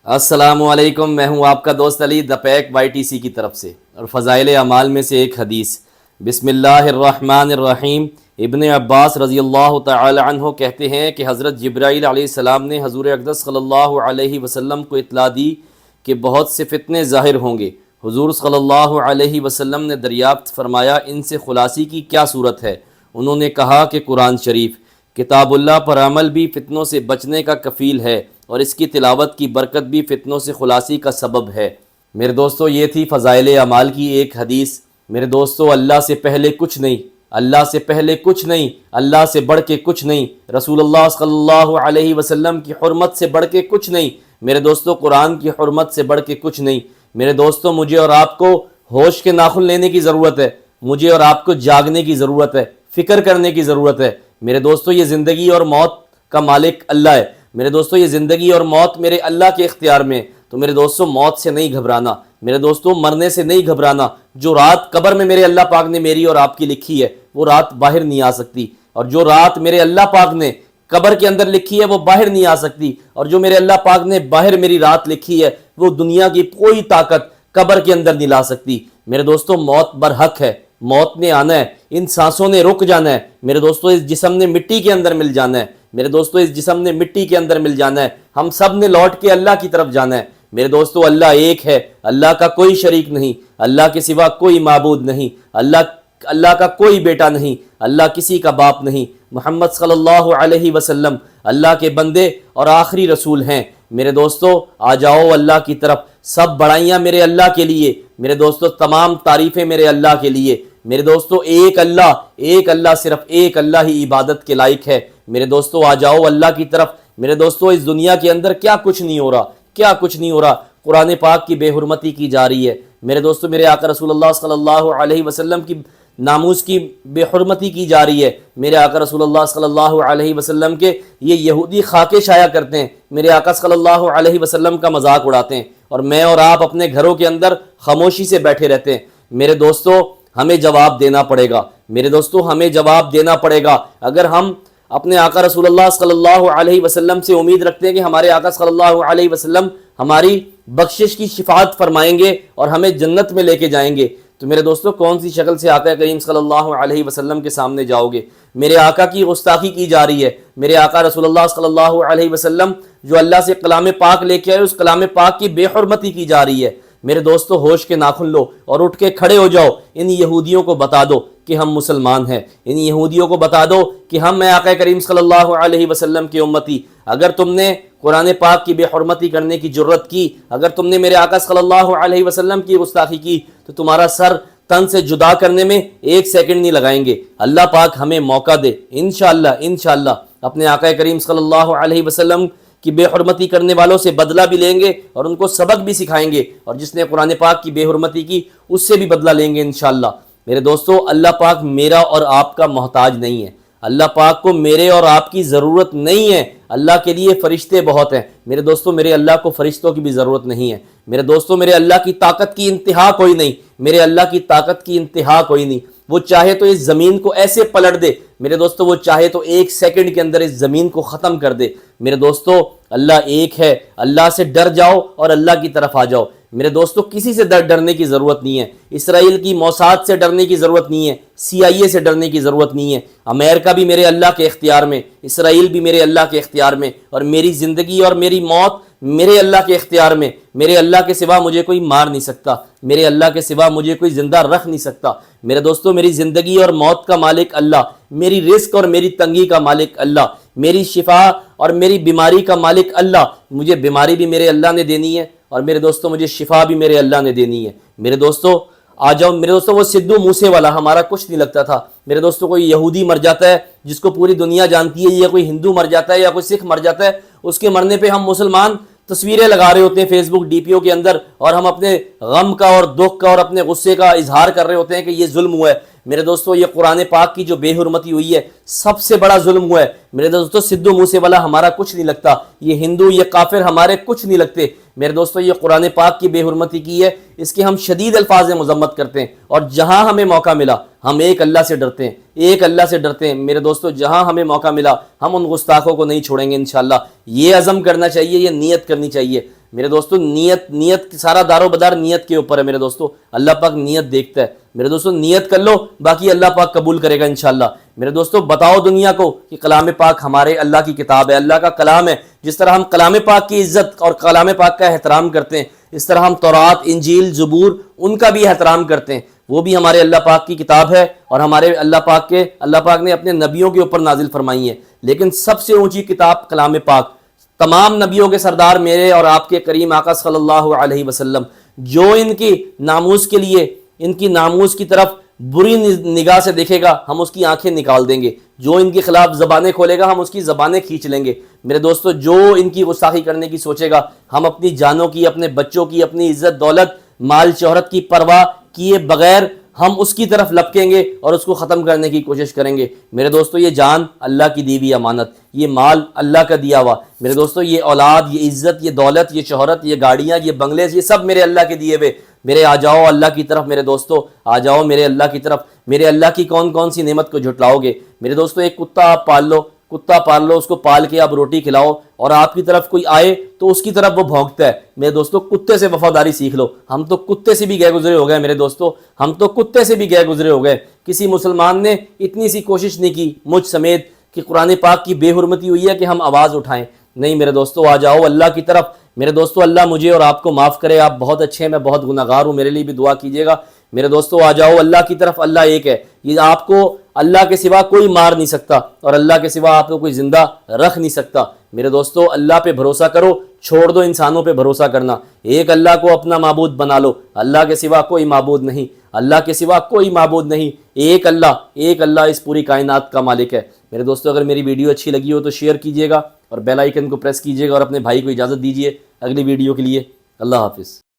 السلام علیکم، میں ہوں آپ کا دوست علی دا پیک YTC کی طرف سے، اور فضائل اعمال میں سے ایک حدیث۔ بسم اللہ الرحمن الرحیم۔ ابن عباس رضی اللہ تعالی عنہ کہتے ہیں کہ حضرت جبرائیل علیہ السلام نے حضور اقدس صلی اللہ علیہ وسلم کو اطلاع دی کہ بہت سے فتنے ظاہر ہوں گے۔ حضور صلی اللہ علیہ وسلم نے دریافت فرمایا ان سے خلاصی کی کیا صورت ہے؟ انہوں نے کہا کہ قرآن شریف، کتاب اللہ پر عمل بھی فتنوں سے بچنے کا کفیل ہے، اور اس کی تلاوت کی برکت بھی فتنوں سے خلاصی کا سبب ہے۔ میرے دوستو، یہ تھی فضائل اعمال کی ایک حدیث۔ میرے دوستو، اللہ سے پہلے کچھ نہیں، اللہ سے پہلے کچھ نہیں، اللہ سے بڑھ کے کچھ نہیں، رسول اللہ صلی اللہ علیہ وسلم کی حرمت سے بڑھ کے کچھ نہیں، میرے دوستو قرآن کی حرمت سے بڑھ کے کچھ نہیں۔ میرے دوستو، مجھے اور آپ کو ہوش کے ناخن لینے کی ضرورت ہے، مجھے اور آپ کو جاگنے کی ضرورت ہے، فکر کرنے کی ضرورت ہے۔ میرے دوستو، یہ زندگی اور موت کا مالک اللہ ہے۔ میرے دوستو، یہ زندگی اور موت میرے اللہ کے اختیار میں، تو میرے دوستو موت سے نہیں گھبرانا، میرے دوستو مرنے سے نہیں گھبرانا۔ جو رات قبر میں میرے اللہ پاک نے میری اور آپ کی لکھی ہے، وہ رات باہر نہیں آ سکتی، اور جو رات میرے اللہ پاک نے قبر کے اندر لکھی ہے وہ باہر نہیں آ سکتی، اور جو میرے اللہ پاک نے باہر میری رات لکھی ہے وہ دنیا کی کوئی طاقت قبر کے اندر نہیں لا سکتی۔ میرے دوستو، موت برحق ہے، موت نے آنا ہے، ان سانسوں نے رک جانا ہے۔ میرے دوستو، اس جسم نے مٹی کے اندر مل جانا ہے، میرے دوستو اس جسم نے مٹی کے اندر مل جانا ہے، ہم سب نے لوٹ کے اللہ کی طرف جانا ہے۔ میرے دوستو، اللہ ایک ہے، اللہ کا کوئی شریک نہیں، اللہ کے سوا کوئی معبود نہیں، اللہ کا کوئی بیٹا نہیں، اللہ کسی کا باپ نہیں۔ محمد صلی اللہ علیہ وسلم اللہ کے بندے اور آخری رسول ہیں۔ میرے دوستو، آ جاؤ اللہ کی طرف، سب بڑائیاں میرے اللہ کے لیے، میرے دوستو تمام تعریفیں میرے اللہ کے لیے۔ میرے دوستو، ایک اللہ، صرف ایک اللہ ہی عبادت کے لائق ہے۔ میرے دوستو، آ جاؤ اللہ کی طرف۔ میرے دوستو، اس دنیا کے اندر کیا کچھ نہیں ہو رہا، قرآن پاک کی بے حرمتی کی جا رہی ہے۔ میرے دوستو، میرے آقا رسول اللہ صلی اللہ علیہ وسلم کی ناموس کی بے حرمتی کی جا رہی ہے۔ میرے آقا رسول اللہ صلی اللہ علیہ وسلم کے یہ یہودی خاکے شائع کرتے ہیں، میرے آقا صلی اللہ علیہ وسلم کا مذاق اڑاتے ہیں، اور میں اور آپ اپنے گھروں کے اندر خاموشی سے بیٹھے رہتے ہیں۔ میرے دوستو، ہمیں جواب دینا پڑے گا، میرے دوستو ہمیں جواب دینا پڑے گا۔ اگر ہم اپنے آقا رسول اللہ صلی اللہ علیہ وسلم سے امید رکھتے ہیں کہ ہمارے آقا صلی اللہ علیہ وسلم ہماری بخشش کی شفاعت فرمائیں گے اور ہمیں جنت میں لے کے جائیں گے، تو میرے دوستو کون سی شکل سے آقا کریم صلی اللہ علیہ وسلم کے سامنے جاؤ گے؟ میرے آقا کی گستاخی کی جا رہی ہے۔ میرے آقا رسول اللہ صلی اللہ علیہ وسلم جو اللہ سے کلام پاک لے کے آئے، اس کلام پاک کی بے حرمتی کی جا رہی ہے۔ میرے دوستو، ہوش کے ناخن لو اور اٹھ کے کھڑے ہو جاؤ۔ ان یہودیوں کو بتا دو کہ ہم مسلمان ہیں، ان یہودیوں کو بتا دو کہ ہم آقا کریم صلی اللہ علیہ وسلم کی امتی۔ اگر تم نے قرآن پاک کی بے حرمتی کرنے کی جرت کی، اگر تم نے میرے آقا صلی اللہ علیہ وسلم کی گستاخی کی، تو تمہارا سر تن سے جدا کرنے میں ایک سیکنڈ نہیں لگائیں گے۔ اللہ پاک ہمیں موقع دے، انشاءاللہ اپنے آقا کریم صلی اللہ علیہ وسلم کی بے حرمتی کرنے والوں سے بدلہ بھی لیں گے اور ان کو سبق بھی سکھائیں گے، اور جس نے قرآن پاک کی بے حرمتی کی اس سے بھی بدلہ لیں گے انشاءاللہ۔ میرے دوستو، اللہ پاک میرا اور آپ کا محتاج نہیں ہے، اللہ پاک کو میرے اور آپ کی ضرورت نہیں ہے۔ اللہ کے لیے فرشتے بہت ہیں۔ میرے دوستو، میرے اللہ کو فرشتوں کی بھی ضرورت نہیں ہے۔ میرے دوستو، میرے اللہ کی طاقت کی انتہا کوئی نہیں، میرے اللہ کی طاقت کی انتہا کوئی نہیں۔ وہ چاہے تو اس زمین کو ایسے پلٹ دے، میرے دوستو وہ چاہے تو ایک سیکنڈ کے اندر اس زمین کو ختم کر دے۔ میرے دوستو، اللہ ایک ہے، اللہ سے ڈر جاؤ اور اللہ کی طرف آ جاؤ۔ میرے دوستو، کسی سے ڈرنے کی ضرورت نہیں ہے، اسرائیل کی موساد سے ڈرنے کی ضرورت نہیں ہے، CIA سے ڈرنے کی ضرورت نہیں ہے۔ امریکہ بھی میرے اللہ کے اختیار میں، اسرائیل بھی میرے اللہ کے اختیار میں، اور میری زندگی اور میری موت میرے اللہ کے اختیار میں۔ میرے اللہ کے سوا مجھے کوئی مار نہیں سکتا، میرے اللہ کے سوا مجھے کوئی زندہ رکھ نہیں سکتا۔ میرے دوستو، میری زندگی اور موت کا مالک اللہ، میری رزق اور میری تنگی کا مالک اللہ، میری شفا اور میری بیماری کا مالک اللہ۔ مجھے بیماری بھی میرے اللہ نے دینی ہے، اور میرے دوستو مجھے شفا بھی میرے اللہ نے دینی ہے۔ میرے دوستو، آ جاؤ۔ میرے دوستو، وہ سدھو موسے والا ہمارا کچھ نہیں لگتا تھا۔ میرے دوستو، کوئی یہودی مر جاتا ہے جس کو پوری دنیا جانتی ہے، یا کوئی ہندو مر جاتا ہے، یا کوئی سکھ مر جاتا ہے، اس کے مرنے پہ ہم مسلمان تصویریں لگا رہے ہوتے ہیں فیس بک DPO کے اندر، اور ہم اپنے غم کا اور دکھ کا اور اپنے غصے کا اظہار کر رہے ہوتے ہیں کہ یہ ظلم ہوا ہے۔ میرے دوستو، یہ قرآن پاک کی جو بے حرمتی ہوئی ہے سب سے بڑا ظلم ہوا ہے۔ میرے دوستو، سدھو موسے والا ہمارا کچھ نہیں لگتا، یہ ہندو، یہ کافر ہمارے کچھ نہیں لگتے۔ میرے دوستو، یہ قرآن پاک کی بے حرمتی کی ہے، اس کے ہم شدید الفاظ میں مذمت کرتے ہیں، اور جہاں ہمیں موقع ملا ہم ایک اللہ سے ڈرتے ہیں، ایک اللہ سے ڈرتے ہیں میرے دوستو۔ جہاں ہمیں موقع ملا ہم ان گستاخوں کو نہیں چھوڑیں گے انشاءاللہ۔ یہ عزم کرنا چاہیے، یہ نیت کرنی چاہیے میرے دوستو۔ نیت سارا دار و بدار نیت کے اوپر ہے میرے دوستو۔ اللہ پاک نیت دیکھتا ہے میرے دوستو، نیت کر لو، باقی اللہ پاک قبول کرے گا انشاءاللہ میرے دوستو۔ بتاؤ دنیا کو کہ کلام پاک ہمارے اللہ کی کتاب ہے، اللہ کا کلام ہے۔ جس طرح ہم کلام پاک کی عزت اور کلام پاک کا احترام کرتے ہیں، اس طرح ہم تورات، انجیل، زبور ان کا بھی احترام کرتے ہیں۔ وہ بھی ہمارے اللہ پاک کی کتاب ہے اور ہمارے اللہ پاک نے اپنے نبیوں کے اوپر نازل فرمائی ہے، لیکن سب سے اونچی کتاب کلام پاک، تمام نبیوں کے سردار میرے اور آپ کے کریم آقا صلی اللہ علیہ وسلم، جو ان کی ناموس کے لیے، ان کی ناموس کی طرف بری نگاہ سے دیکھے گا ہم اس کی آنکھیں نکال دیں گے، جو ان کے خلاف زبانیں کھولے گا ہم اس کی زبانیں کھینچ لیں گے میرے دوستو۔ جو ان کی گستاخی کرنے کی سوچے گا ہم اپنی جانوں کی، اپنے بچوں کی، اپنی عزت دولت، مال شہرت کی پرواہ کیے بغیر ہم اس کی طرف لپکیں گے اور اس کو ختم کرنے کی کوشش کریں گے میرے دوستو۔ یہ جان اللہ کی دی ہوئی امانت، یہ مال اللہ کا دیا ہوا میرے دوستو، یہ اولاد، یہ عزت، یہ دولت، یہ شہرت، یہ گاڑیاں، یہ بنگلے، یہ سب میرے اللہ کے دیے ہوئے۔ میرے آ جاؤ اللہ کی طرف میرے دوستو، آ جاؤ میرے اللہ کی طرف۔ میرے اللہ کی کون کون سی نعمت کو جھٹلاؤ گے میرے دوستو؟ ایک کتا آپ پال لو، کتا پال لو، اس کو پال کے آپ روٹی کھلاؤ اور آپ کی طرف کوئی آئے تو اس کی طرف وہ بھونکتا ہے میرے دوستو۔ کتے سے وفاداری سیکھ لو، ہم تو کتے سے بھی گئے گزرے ہو گئے میرے دوستو، ہم تو کتے سے بھی گئے گزرے ہو گئے۔ کسی مسلمان نے اتنی سی کوشش نہیں کی مجھ سمیت کہ قرآن پاک کی بے حرمتی ہوئی ہے کہ ہم آواز اٹھائیں، نہیں میرے دوستو۔ آ جاؤ اللہ کی طرف میرے دوستو، اللہ مجھے اور آپ کو معاف کرے، آپ بہت اچھے ہیں، میں بہت گناہ گار ہوں، میرے لیے بھی دعا کیجیے گا میرے دوستو۔ آ جاؤ اللہ کی طرف، اللہ ایک ہے، یہ آپ کو اللہ کے سوا کوئی مار نہیں سکتا اور اللہ کے سوا آپ کو کوئی زندہ رکھ نہیں سکتا میرے دوستو۔ اللہ پہ بھروسہ کرو، چھوڑ دو انسانوں پہ بھروسہ کرنا، ایک اللہ کو اپنا معبود بنا لو، اللہ کے سوا کوئی معبود نہیں، اللہ کے سوا کوئی معبود نہیں، ایک اللہ اس پوری کائنات کا مالک ہے میرے دوستو۔ اگر میری ویڈیو اچھی لگی ہو تو شیئر کیجیے گا اور بیل آئیکن کو پریس کیجیے گا اور اپنے بھائی کو اجازت دیجیے اگلی ویڈیو کے لیے۔ اللہ حافظ۔